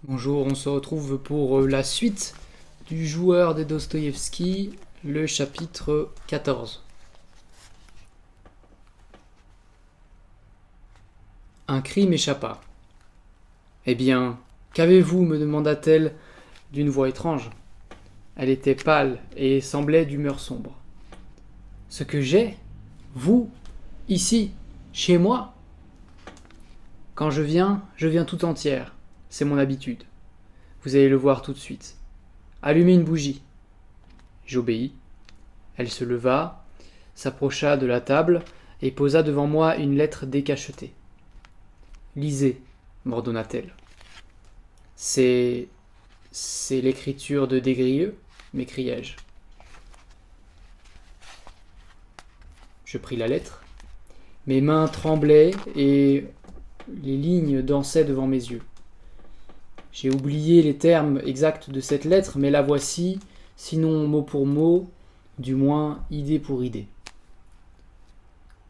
Bonjour, on se retrouve pour la suite du joueur de Dostoïevski, le chapitre 14. Un cri m'échappa. Eh bien, qu'avez-vous me demanda-t-elle d'une voix étrange. Elle était pâle et semblait d'humeur sombre. Ce que j'ai, vous, ici, chez moi. Quand je viens tout entière. C'est mon habitude. Vous allez le voir tout de suite. Allumez une bougie. J'obéis. Elle se leva, s'approcha de la table et posa devant moi une lettre décachetée. Lisez, m'ordonna-t-elle. C'est l'écriture de Des m'écriai-je. Je pris la lettre. Mes mains tremblaient et les lignes dansaient devant mes yeux. J'ai oublié les termes exacts de cette lettre, mais la voici, sinon mot pour mot, du moins idée pour idée.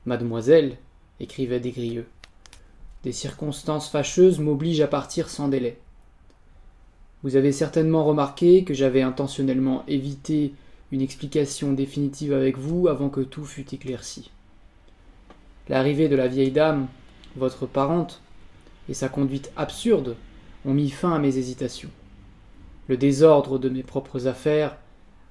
Mademoiselle, écrivait Des des circonstances fâcheuses m'obligent à partir sans délai. Vous avez certainement remarqué que j'avais intentionnellement évité une explication définitive avec vous avant que tout fût éclairci. L'arrivée de la vieille dame, votre parente, et sa conduite absurde ont mis fin à mes hésitations. Le désordre de mes propres affaires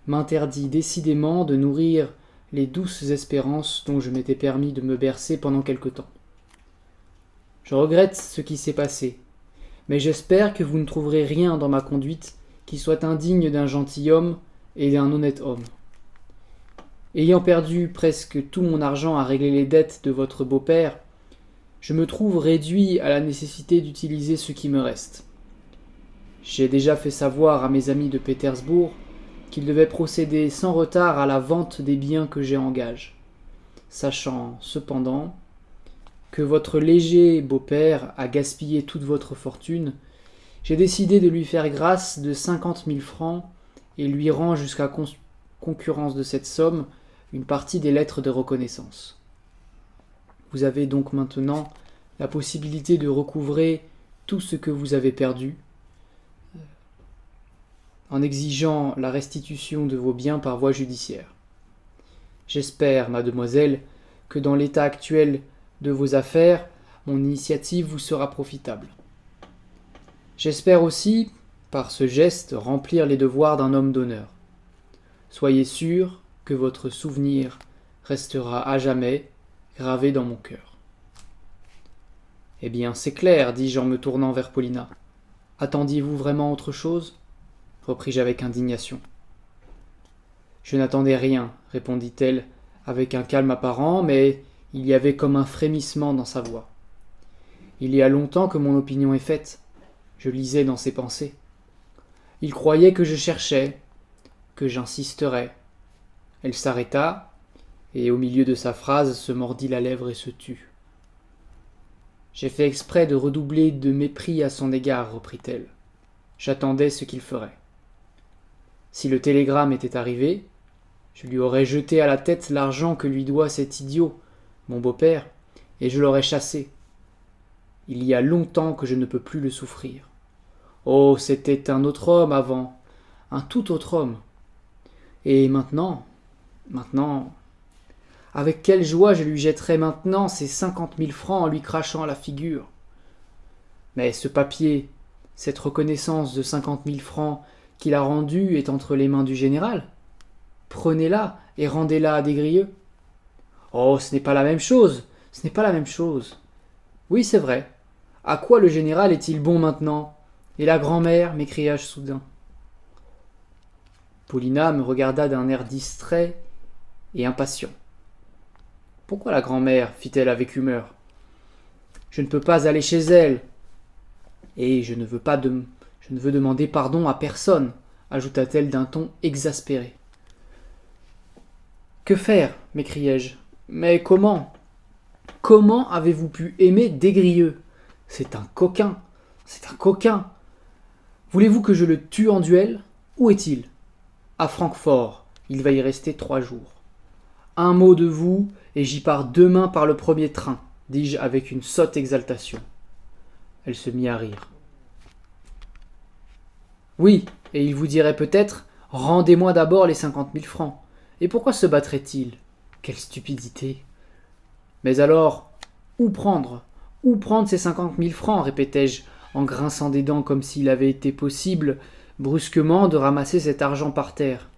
m'interdit décidément de nourrir les douces espérances dont je m'étais permis de me bercer pendant quelque temps. Je regrette ce qui s'est passé, mais j'espère que vous ne trouverez rien dans ma conduite qui soit indigne d'un gentilhomme et d'un honnête homme. Ayant perdu presque tout mon argent à régler les dettes de votre beau-père, je me trouve réduit à la nécessité d'utiliser ce qui me reste. J'ai déjà fait savoir à mes amis de Pétersbourg qu'ils devaient procéder sans retard à la vente des biens que j'ai en gage, sachant cependant que votre léger beau-père a gaspillé toute votre fortune. J'ai décidé de lui faire grâce de 50 000 francs et lui rends jusqu'à concurrence de cette somme une partie des lettres de reconnaissance. Vous avez donc maintenant la possibilité de recouvrer tout ce que vous avez perdu, en exigeant la restitution de vos biens par voie judiciaire. J'espère, mademoiselle, que dans l'état actuel de vos affaires, mon initiative vous sera profitable. J'espère aussi, par ce geste, remplir les devoirs d'un homme d'honneur. Soyez sûr que votre souvenir restera à jamais gravé dans mon cœur. Eh bien, c'est clair, dis-je en me tournant vers Paulina. Attendiez-vous vraiment autre chose ? Repris-je avec indignation. Je n'attendais rien, répondit-elle avec un calme apparent, mais il y avait comme un frémissement dans sa voix. Il y a longtemps que mon opinion est faite. Je lisais dans ses pensées. Il croyait que je cherchais, que j'insisterais. Elle s'arrêta, et au milieu de sa phrase se mordit la lèvre et se tut. J'ai fait exprès de redoubler de mépris à son égard, reprit-elle. J'attendais ce qu'il ferait. Si le télégramme était arrivé, je lui aurais jeté à la tête l'argent que lui doit cet idiot, mon beau-père, et je l'aurais chassé. Il y a longtemps que je ne peux plus le souffrir. Oh, c'était un autre homme avant, un tout autre homme. Et maintenant, avec quelle joie je lui jetterais maintenant ces 50 000 francs en lui crachant à la figure. Mais ce papier, cette reconnaissance de 50 000 francs qu'il a rendue est entre les mains du général. Prenez-la et rendez-la à Des. Oh, ce n'est pas la même chose, ce n'est pas la même chose. Oui, c'est vrai. À quoi le général est-il bon maintenant ? Et la grand-mère ? M'écriai-je soudain. Paulina me regarda d'un air distrait et impatient. Pourquoi la grand-mère ? Fit-elle avec humeur. Je ne peux pas aller chez elle. Et je ne veux demander pardon à personne, ajouta-t-elle d'un ton exaspéré. Que faire ? M'écriai-je. Mais comment ? Comment avez-vous pu aimer Des ? C'est un coquin. C'est un coquin. Voulez-vous que je le tue en duel ? Où est-il ? À Francfort. Il va y rester 3 jours. Un mot de vous, et j'y pars demain par le premier train, dis-je avec une sotte exaltation. Elle se mit à rire. Oui, et il vous dirait peut-être « Rendez-moi d'abord les 50 000 francs ». Et pourquoi se battrait-il? Quelle stupidité! Mais alors, où prendre? Où prendre ces 50 000 francs? Répétai-je, en grinçant des dents comme s'il avait été possible, brusquement, de ramasser cet argent par terre.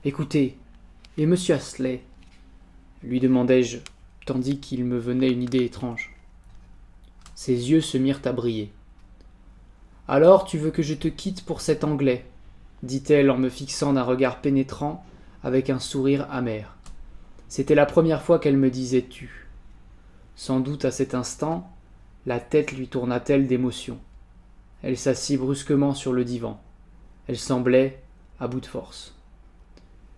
Écoutez, et monsieur Astley? Lui demandai-je, tandis qu'il me venait une idée étrange. Ses yeux se mirent à briller. Alors tu veux que je te quitte pour cet Anglais, dit-elle en me fixant d'un regard pénétrant avec un sourire amer. C'était la première fois qu'elle me disait tu. Sans doute à cet instant, la tête lui tourna-t-elle d'émotion. Elle s'assit brusquement sur le divan. Elle semblait à bout de force.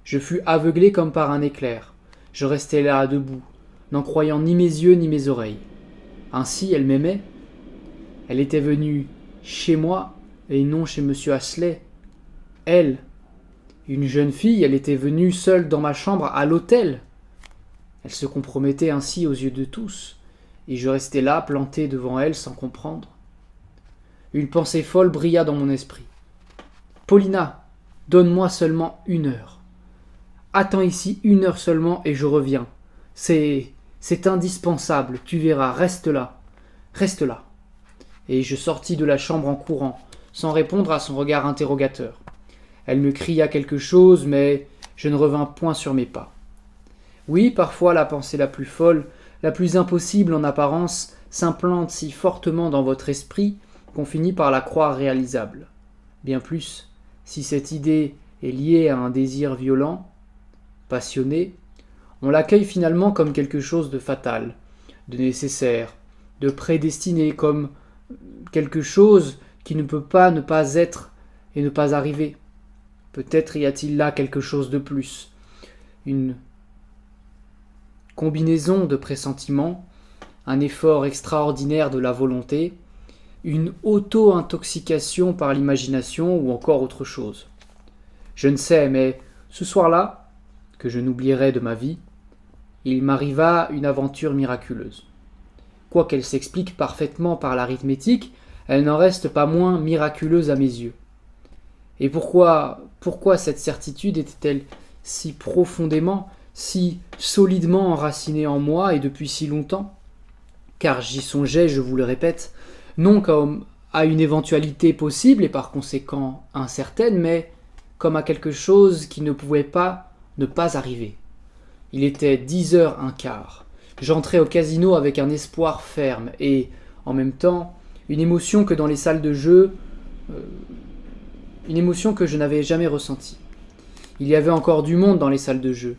Je fus aveuglé comme par un éclair. Je restai là debout, n'en croyant ni mes yeux ni mes oreilles. Ainsi elle m'aimait. Elle était venue chez moi et non chez monsieur Astley. Elle, une jeune fille, elle était venue seule dans ma chambre à l'hôtel. Elle se compromettait ainsi aux yeux de tous, et je restais là, planté devant elle sans comprendre. Une pensée folle brilla dans mon esprit. Paulina, donne-moi seulement 1 heure. Attends ici 1 heure seulement et je reviens. C'est indispensable, tu verras, reste là. Reste là. Et je sortis de la chambre en courant, sans répondre à son regard interrogateur. Elle me cria quelque chose, mais je ne revins point sur mes pas. Oui, parfois la pensée la plus folle, la plus impossible en apparence, s'implante si fortement dans votre esprit qu'on finit par la croire réalisable. Bien plus, si cette idée est liée à un désir violent, passionné, on l'accueille finalement comme quelque chose de fatal, de nécessaire, de prédestiné, comme quelque chose qui ne peut pas ne pas être et ne pas arriver. Peut-être y a-t-il là quelque chose de plus, une combinaison de pressentiments, un effort extraordinaire de la volonté, une auto-intoxication par l'imagination ou encore autre chose. Je ne sais, mais ce soir-là, que je n'oublierai de ma vie, il m'arriva une aventure miraculeuse. Quoiqu'elle s'explique parfaitement par l'arithmétique, elle n'en reste pas moins miraculeuse à mes yeux. Et pourquoi cette certitude était-elle si profondément, si solidement enracinée en moi et depuis si longtemps? Car j'y songeais, je vous le répète, non comme à une éventualité possible et par conséquent incertaine, mais comme à quelque chose qui ne pouvait pas ne pas arriver. Il était 10h15. J'entrais au casino avec un espoir ferme et, en même temps, une émotion que dans les salles de jeu, une émotion que je n'avais jamais ressentie. Il y avait encore du monde dans les salles de jeu,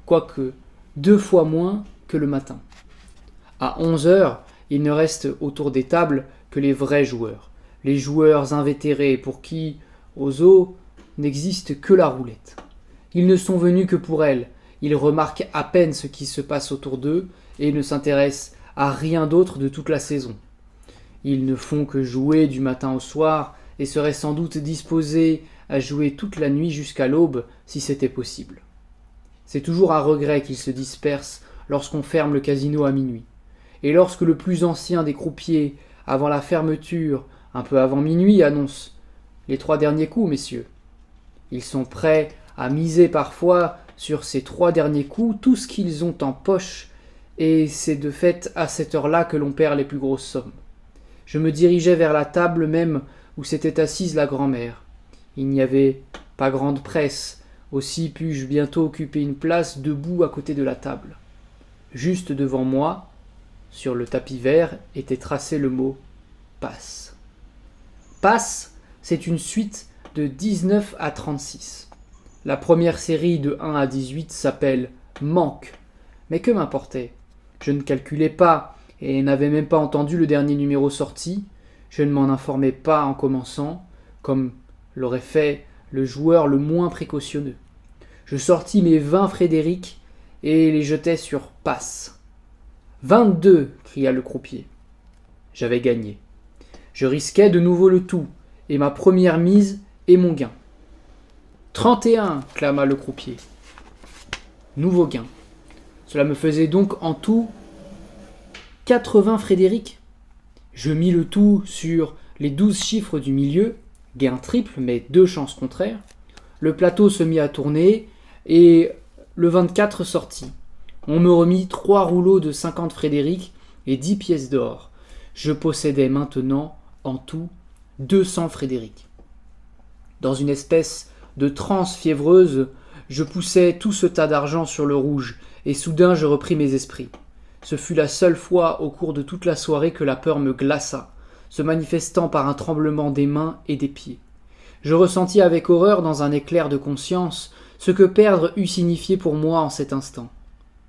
quoique 2 fois moins que le matin. À 11h, il ne reste autour des tables que les vrais joueurs, les joueurs invétérés pour qui, aux eaux, n'existe que la roulette. Ils ne sont venus que pour elle, ils remarquent à peine ce qui se passe autour d'eux et ne s'intéressent à rien d'autre de toute la saison. Ils ne font que jouer du matin au soir et seraient sans doute disposés à jouer toute la nuit jusqu'à l'aube si c'était possible. C'est toujours à regret qu'ils se dispersent lorsqu'on ferme le casino à minuit. Et lorsque le plus ancien des croupiers, avant la fermeture, un peu avant minuit, annonce « Les 3 derniers coups, messieurs ». Ils sont prêts à miser parfois sur ces 3 derniers coups tout ce qu'ils ont en poche, et c'est de fait à cette heure-là que l'on perd les plus grosses sommes. Je me dirigeais vers la table même où s'était assise la grand-mère. Il n'y avait pas grande presse, aussi pus-je bientôt occuper une place debout à côté de la table. Juste devant moi, sur le tapis vert, était tracé le mot « Passe ». Passe, c'est une suite de 19 à 36. La première série de 1 à 18 s'appelle « Manque ». Mais que m'importait? Je ne calculais pas et n'avais même pas entendu le dernier numéro sorti. Je ne m'en informais pas en commençant, comme l'aurait fait le joueur le moins précautionneux. Je sortis mes 20 Frédéric et les jetai sur « Passe ». 22, cria le croupier. J'avais gagné. Je risquais de nouveau le tout, et ma première mise et mon gain. 31, clama le croupier. Nouveau gain. Cela me faisait donc en tout 80 Frédéric. Je mis le tout sur les 12 chiffres du milieu, gain triple, mais 2 chances contraires. Le plateau se mit à tourner, et le 24 sortit. On me remit 3 rouleaux de 50 Frédéric et 10 pièces d'or. Je possédais maintenant, en tout, 200 Frédéric. Dans une espèce de transe fiévreuse, je poussai tout ce tas d'argent sur le rouge, et soudain je repris mes esprits. Ce fut la seule fois au cours de toute la soirée que la peur me glaça, se manifestant par un tremblement des mains et des pieds. Je ressentis avec horreur dans un éclair de conscience ce que perdre eût signifié pour moi en cet instant.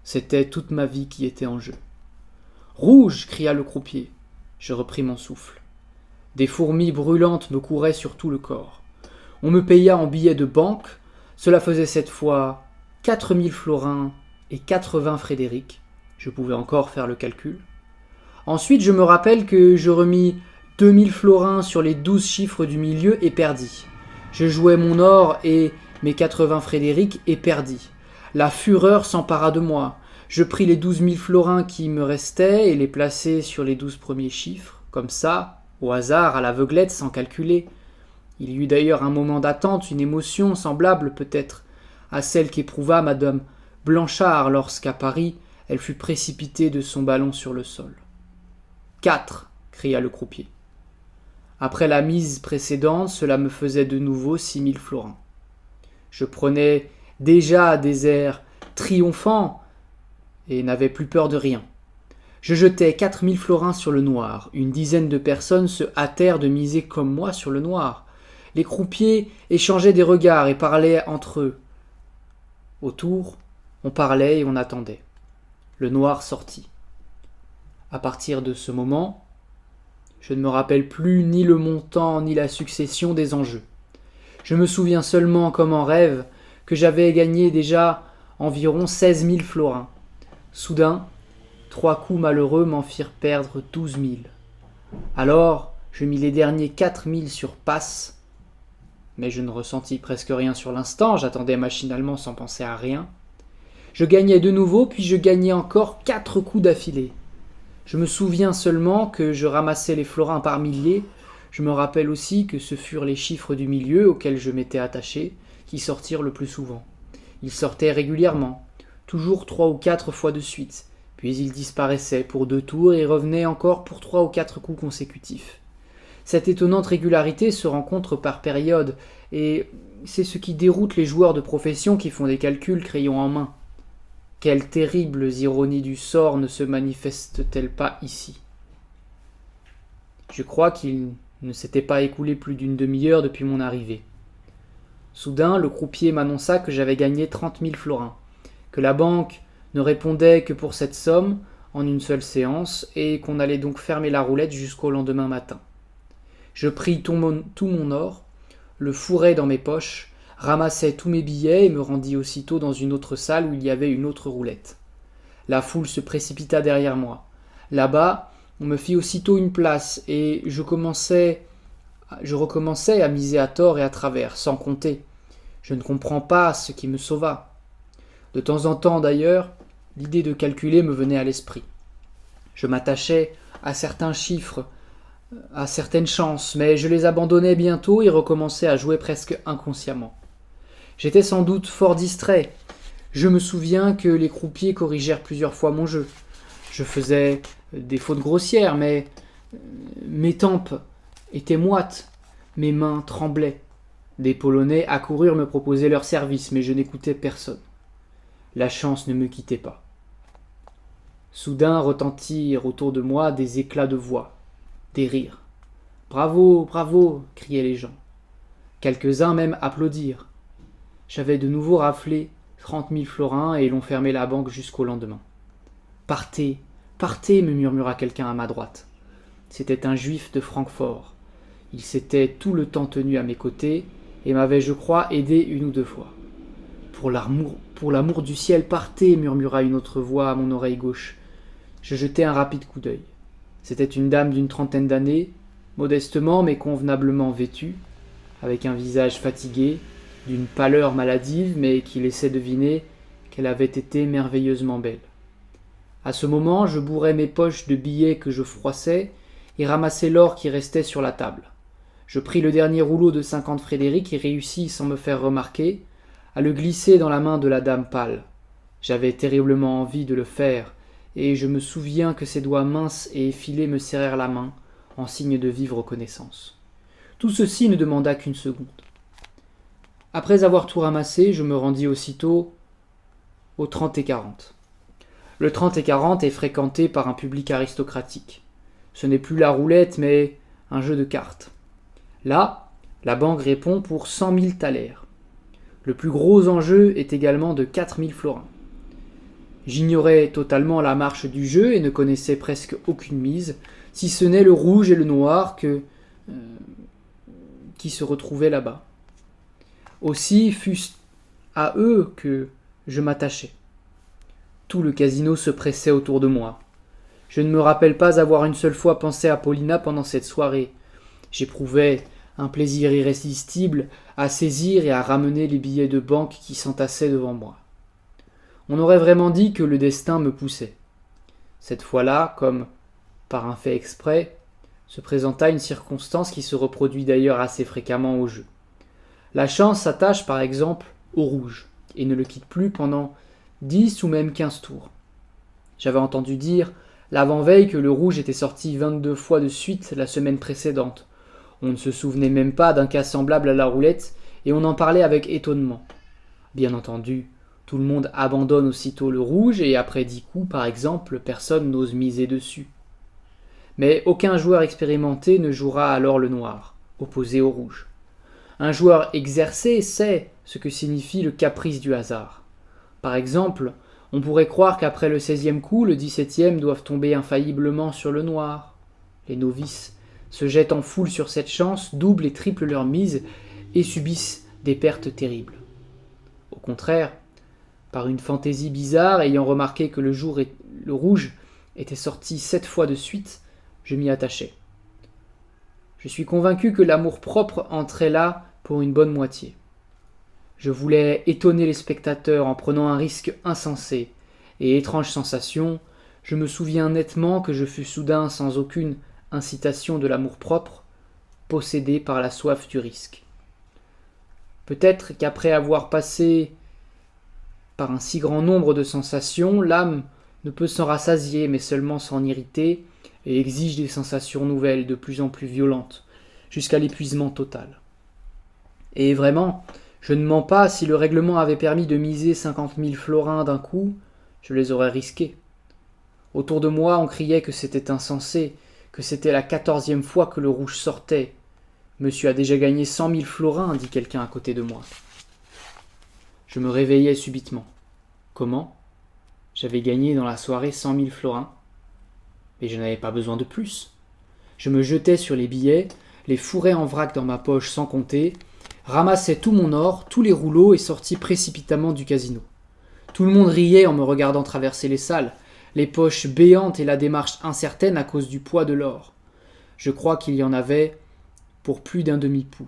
C'était toute ma vie qui était en jeu. « Rouge !» cria le croupier. Je repris mon souffle. Des fourmis brûlantes me couraient sur tout le corps. On me paya en billets de banque. Cela faisait cette fois 4000 florins et 80 Frédéric. Je pouvais encore faire le calcul. Ensuite, je me rappelle que je remis 2000 florins sur les 12 chiffres du milieu et perdis. Je jouai mon or et mes 80 Frédéric et perdis. La fureur s'empara de moi. Je pris les 12 000 florins qui me restaient et les plaçai sur les 12 premiers chiffres, comme ça, au hasard, à l'aveuglette, sans calculer. Il y eut d'ailleurs un moment d'attente, une émotion semblable peut-être à celle qu'éprouva Madame Blanchard lorsqu'à Paris, elle fut précipitée de son ballon sur le sol. « 4 !» cria le croupier. Après la mise précédente, cela me faisait de nouveau 6000 florins. Je prenais déjà des airs triomphants et n'avais plus peur de rien. Je jetai 4000 florins sur le noir. Une dizaine de personnes se hâtèrent de miser comme moi sur le noir. Les croupiers échangeaient des regards et parlaient entre eux. Autour, on parlait et on attendait. Le noir sortit. À partir de ce moment, je ne me rappelle plus ni le montant ni la succession des enjeux. Je me souviens seulement, comme en rêve, que j'avais gagné déjà environ 16 000 florins. Soudain, 3 coups malheureux m'en firent perdre 12 000. Alors, je mis les derniers 4 000 sur passe, mais je ne ressentis presque rien sur l'instant, j'attendais machinalement sans penser à rien. Je gagnais de nouveau, puis je gagnais encore 4 coups d'affilée. Je me souviens seulement que je ramassais les florins par milliers. Je me rappelle aussi que ce furent les chiffres du milieu auxquels je m'étais attaché, qui sortirent le plus souvent. Ils sortaient régulièrement, toujours 3 ou 4 fois de suite, puis ils disparaissaient pour 2 tours et revenaient encore pour 3 ou 4 coups consécutifs. Cette étonnante régularité se rencontre par période, et c'est ce qui déroute les joueurs de profession qui font des calculs crayon en main. Quelles terribles ironies du sort ne se manifestent-elles pas ici? Je crois qu'il ne s'était pas écoulé plus d'une demi-heure depuis mon arrivée. Soudain, le croupier m'annonça que j'avais gagné 30 000 florins, que la banque ne répondait que pour cette somme en une seule séance, et qu'on allait donc fermer la roulette jusqu'au lendemain matin. Je pris tout mon or, le fourrai dans mes poches, ramassai tous mes billets et me rendis aussitôt dans une autre salle où il y avait une autre roulette. La foule se précipita derrière moi. Là-bas, on me fit aussitôt une place et je recommençai à miser à tort et à travers, sans compter. Je ne comprends pas ce qui me sauva. De temps en temps, d'ailleurs, l'idée de calculer me venait à l'esprit. Je m'attachais à certains chiffres, à certaines chances, mais je les abandonnais bientôt et recommençais à jouer presque inconsciemment. J'étais sans doute fort distrait. Je me souviens que les croupiers corrigèrent plusieurs fois mon jeu. Je faisais des fautes grossières, mais mes tempes étaient moites, mes mains tremblaient. Des Polonais accoururent me proposer leur service, mais je n'écoutais personne. La chance ne me quittait pas. Soudain retentirent autour de moi des éclats de voix, des rires. « Bravo, bravo !» criaient les gens. Quelques-uns même applaudirent. J'avais de nouveau raflé 30 000 florins et l'on fermait la banque jusqu'au lendemain. « Partez, partez !» me murmura quelqu'un à ma droite. C'était un juif de Francfort. Il s'était tout le temps tenu à mes côtés et m'avait, je crois, aidé une ou 2 fois. « Pour l'amour du ciel, partez !» murmura une autre voix à mon oreille gauche. Je jetai un rapide coup d'œil. C'était une dame d'une 30aine d'années, modestement mais convenablement vêtue, avec un visage fatigué, d'une pâleur maladive, mais qui laissait deviner qu'elle avait été merveilleusement belle. À ce moment, je bourrai mes poches de billets que je froissais et ramassai l'or qui restait sur la table. Je pris le dernier rouleau de 50 Frédéric et réussis, sans me faire remarquer, à le glisser dans la main de la dame pâle. J'avais terriblement envie de le faire, et je me souviens que ses doigts minces et effilés me serrèrent la main, en signe de vive reconnaissance. Tout ceci ne demanda qu'une seconde. Après avoir tout ramassé, je me rendis aussitôt au 30 et 40. Le 30 et 40 est fréquenté par un public aristocratique. Ce n'est plus la roulette, mais un jeu de cartes. Là, la banque répond pour 100 000 thalers. Le plus gros enjeu est également de 4 000 florins. J'ignorais totalement la marche du jeu et ne connaissais presque aucune mise, si ce n'est le rouge et le noir qui se retrouvaient là-bas. Aussi fut-ce à eux que je m'attachai. Tout le casino se pressait autour de moi. Je ne me rappelle pas avoir une seule fois pensé à Paulina pendant cette soirée. J'éprouvais un plaisir irrésistible à saisir et à ramener les billets de banque qui s'entassaient devant moi. On aurait vraiment dit que le destin me poussait. Cette fois-là, comme par un fait exprès, se présenta une circonstance qui se reproduit d'ailleurs assez fréquemment au jeu. La chance s'attache par exemple au rouge et ne le quitte plus pendant 10 ou même 15 tours. J'avais entendu dire l'avant-veille que le rouge était sorti 22 fois de suite la semaine précédente. On ne se souvenait même pas d'un cas semblable à la roulette et on en parlait avec étonnement. Bien entendu, tout le monde abandonne aussitôt le rouge et après 10 coups, par exemple, personne n'ose miser dessus. Mais aucun joueur expérimenté ne jouera alors le noir, opposé au rouge. Un joueur exercé sait ce que signifie le caprice du hasard. Par exemple, on pourrait croire qu'après le 16e coup, le 17e doivent tomber infailliblement sur le noir. Les novices se jettent en foule sur cette chance, doublent et triplent leur mise et subissent des pertes terribles. Au contraire, par une fantaisie bizarre, ayant remarqué que le rouge était sorti 7 fois de suite, je m'y attachai. Je suis convaincu que l'amour-propre entrait là pour une bonne moitié. Je voulais étonner les spectateurs en prenant un risque insensé, et étrange sensation, je me souviens nettement que je fus soudain sans aucune incitation de l'amour-propre, possédé par la soif du risque. Peut-être qu'après avoir passé par un si grand nombre de sensations, l'âme ne peut s'en rassasier, mais seulement s'en irriter, et exige des sensations nouvelles, de plus en plus violentes, jusqu'à l'épuisement total. Et vraiment, je ne mens pas, si le règlement avait permis de miser 50 000 florins d'un coup, je les aurais risqués. Autour de moi, on criait que c'était insensé, que c'était la 14e fois que le rouge sortait. Monsieur a déjà gagné 100 000 florins, dit quelqu'un à côté de moi. Je me réveillai subitement. Comment ? J'avais gagné dans la soirée 100 000 florins. Mais je n'avais pas besoin de plus. Je me jetai sur les billets, les fourrai en vrac dans ma poche sans compter, ramassai tout mon or, tous les rouleaux et sortis précipitamment du casino. Tout le monde riait en me regardant traverser les salles, les poches béantes et la démarche incertaine à cause du poids de l'or. Je crois qu'il y en avait pour plus d'un demi-pouls.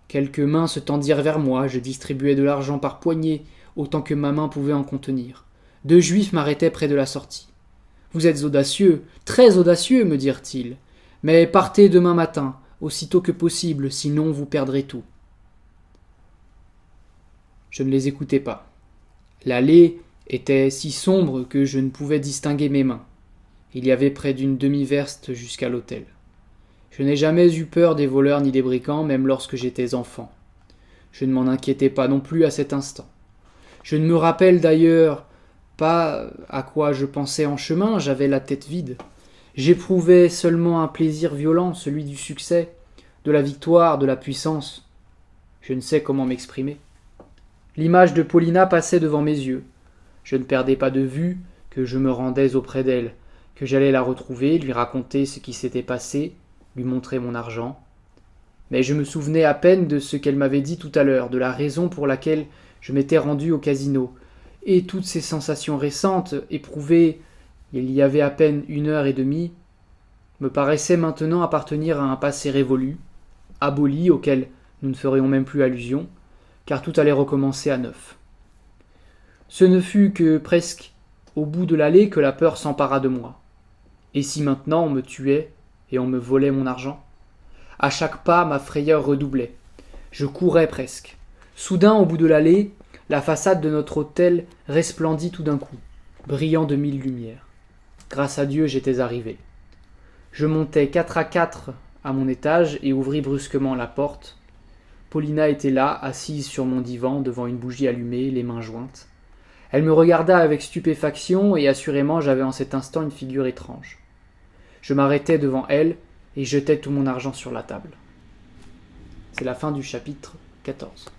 Quelques mains se tendirent vers moi, je distribuais de l'argent par poignées, autant que ma main pouvait en contenir. 2 juifs m'arrêtaient près de la sortie. « Vous êtes audacieux, très audacieux, me dirent-ils. Mais partez demain matin, aussitôt que possible, sinon vous perdrez tout. » Je ne les écoutais pas. L'allée était si sombre que je ne pouvais distinguer mes mains. Il y avait près d'une demi-verste jusqu'à l'hôtel. Je n'ai jamais eu peur des voleurs ni des brigands, même lorsque j'étais enfant. Je ne m'en inquiétais pas non plus à cet instant. Je ne me rappelle d'ailleurs pas à quoi je pensais en chemin, j'avais la tête vide. J'éprouvais seulement un plaisir violent, celui du succès, de la victoire, de la puissance. Je ne sais comment m'exprimer. L'image de Paulina passait devant mes yeux. Je ne perdais pas de vue que je me rendais auprès d'elle, que j'allais la retrouver, lui raconter ce qui s'était passé, lui montrer mon argent. Mais je me souvenais à peine de ce qu'elle m'avait dit tout à l'heure, de la raison pour laquelle je m'étais rendu au casino, et toutes ces sensations récentes, éprouvées il y avait à peine 1h30, me paraissaient maintenant appartenir à un passé révolu, aboli, auquel nous ne ferions même plus allusion, car tout allait recommencer à neuf. Ce ne fut que presque au bout de l'allée que la peur s'empara de moi. Et si maintenant on me tuait et on me volait mon argent ? À chaque pas, ma frayeur redoublait. Je courais presque. Soudain, au bout de l'allée, la façade de notre hôtel resplendit tout d'un coup, brillant de mille lumières. Grâce à Dieu, j'étais arrivé. Je montai 4 à 4 à mon étage et ouvris brusquement la porte. Paulina était là, assise sur mon divan, devant une bougie allumée, les mains jointes. Elle me regarda avec stupéfaction et assurément j'avais en cet instant une figure étrange. Je m'arrêtai devant elle et jetai tout mon argent sur la table. C'est la fin du chapitre 14.